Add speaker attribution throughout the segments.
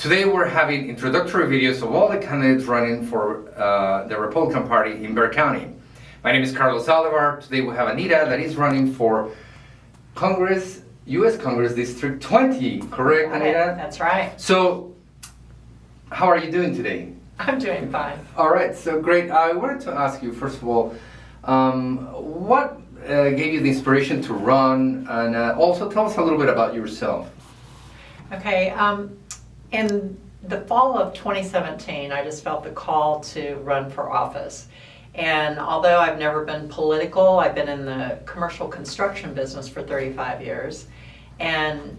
Speaker 1: Today we're having introductory videos of all the candidates running for the Republican Party in Bexar County. My name is Carlos Alvar. Today we have Anita that is running for Congress, U.S. Congress District 20, correct, Anita?
Speaker 2: That's right.
Speaker 1: So, how are you doing today?
Speaker 2: I'm doing fine.
Speaker 1: All right, so great. I wanted to ask you, first of all, what gave you the inspiration to run, and also tell us a little bit about yourself.
Speaker 2: Okay, in the fall of 2017, I just felt the call to run for office. And although I've never been political, I've been in the commercial construction business for 35 years. And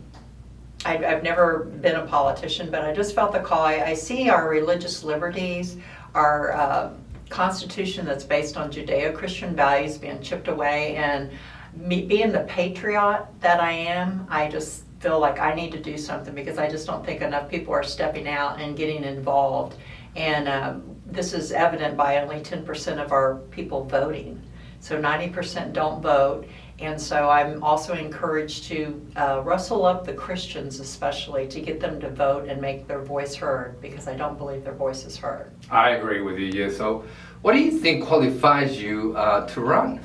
Speaker 2: I've never been a politician, but I just felt the call. I see our religious liberties, our Constitution that's based on Judeo-Christian values being chipped away, and me being the patriot that I am, I just feel like I need to do something because I just don't think enough people are stepping out and getting involved. And this is evident by only 10% of our people voting. So 90% don't vote. And so I'm also encouraged to rustle up the Christians especially to get them to vote and make their voice heard, because I don't believe their voice is heard.
Speaker 1: I agree with you, yeah. So what do you think qualifies you to run?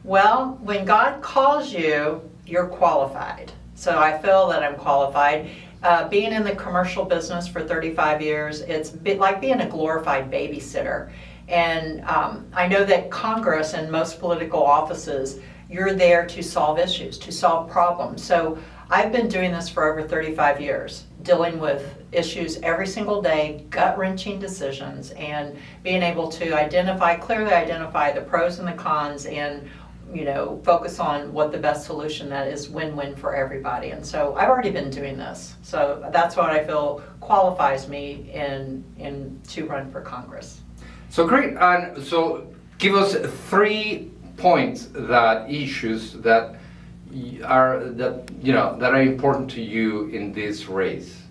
Speaker 2: Well, when God calls you, you're qualified. So I feel that I'm qualified. Being in the commercial business for 35 years, it's like being a glorified babysitter. And I know that Congress and most political offices, you're there to solve issues, to solve problems. So I've been doing this for over 35 years, dealing with issues every single day, gut-wrenching decisions, and being able to clearly identify the pros and the cons, and focus on what the best solution that is win-win for everybody. And so I've already been doing this. So that's what I feel qualifies me to run for Congress.
Speaker 1: So great. And so give us 3 points issues that are important to you in this race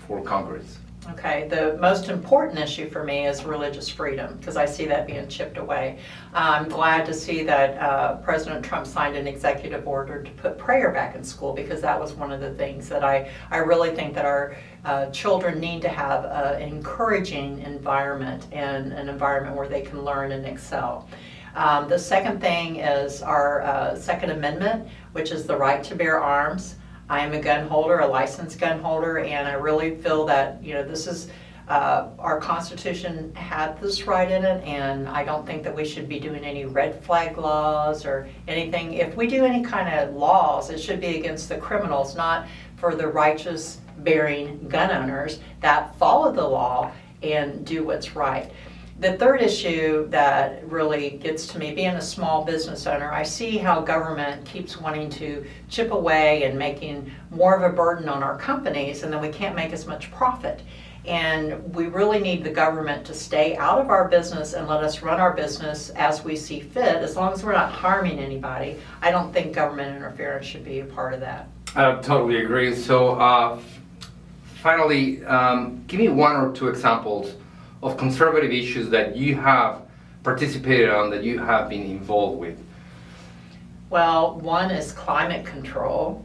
Speaker 1: for Congress.
Speaker 2: Okay, the most important issue for me is religious freedom, because I see that being chipped away. I'm glad to see that President Trump signed an executive order to put prayer back in school, because that was one of the things that I really think that our children need to have an encouraging environment, and an environment where they can learn and excel. The second thing is our Second Amendment, which is the right to bear arms. I am a gun holder, a licensed gun holder, and I really feel that this is our Constitution had this right in it, and I don't think that we should be doing any red flag laws or anything. If we do any kind of laws, it should be against the criminals, not for the righteous bearing gun owners that follow the law and do what's right. The third issue that really gets to me, being a small business owner, I see how government keeps wanting to chip away and making more of a burden on our companies, and then we can't make as much profit. And we really need the government to stay out of our business and let us run our business as we see fit. As long as we're not harming anybody, I don't think government interference should be a part of that.
Speaker 1: I totally agree. So finally, give me 1 or 2 examples of conservative issues that you have participated on, that you have been involved with.
Speaker 2: Well, one is climate control.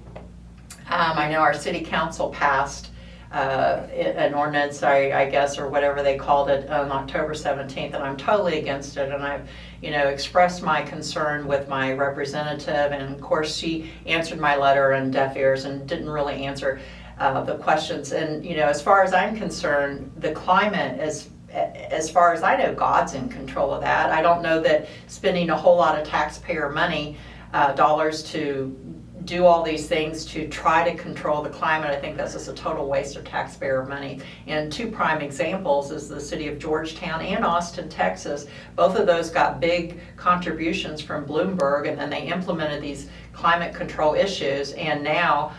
Speaker 2: I know our city council passed an ordinance, I guess, or whatever they called it, on October 17th, and I'm totally against it. And I've, expressed my concern with my representative, and of course she answered my letter on deaf ears and didn't really answer the questions. And as far as I'm concerned, the climate is, as far as I know, God's in control of that. I don't know that spending a whole lot of taxpayer money, dollars to do all these things to try to control the climate, I think that's just a total waste of taxpayer money. And 2 prime examples is the city of Georgetown and Austin, Texas. Both of those got big contributions from Bloomberg, and then they implemented these climate control issues, and now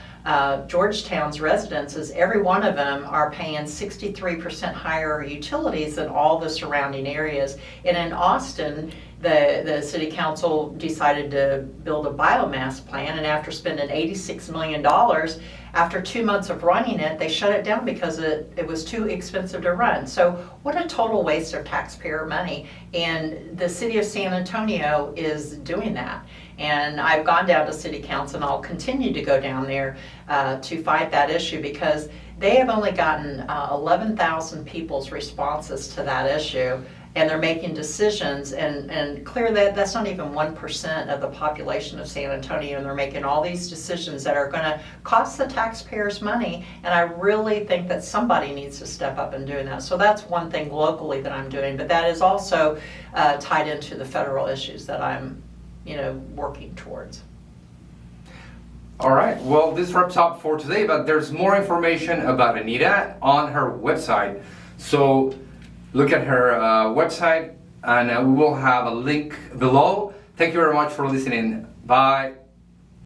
Speaker 2: Georgetown's residences, every one of them are paying 63% higher utilities than all the surrounding areas. And in Austin, the city council decided to build a biomass plant, and after spending $86 million, after 2 months of running it, they shut it down because it was too expensive to run. So what a total waste of taxpayer money. And the city of San Antonio is doing that. And I've gone down to City Council, and I'll continue to go down there to fight that issue, because they have only gotten 11,000 people's responses to that issue, and they're making decisions, and clear that that's not even 1% of the population of San Antonio, and they're making all these decisions that are going to cost the taxpayers money, and I really think that somebody needs to step up and doing that. So that's one thing locally that I'm doing, but that is also tied into the federal issues that I'm, working towards.
Speaker 1: All right, well, this wraps up for today, but there's more information about Anita on her website. So look at her website, and we will have a link below. Thank you very much for listening. Bye.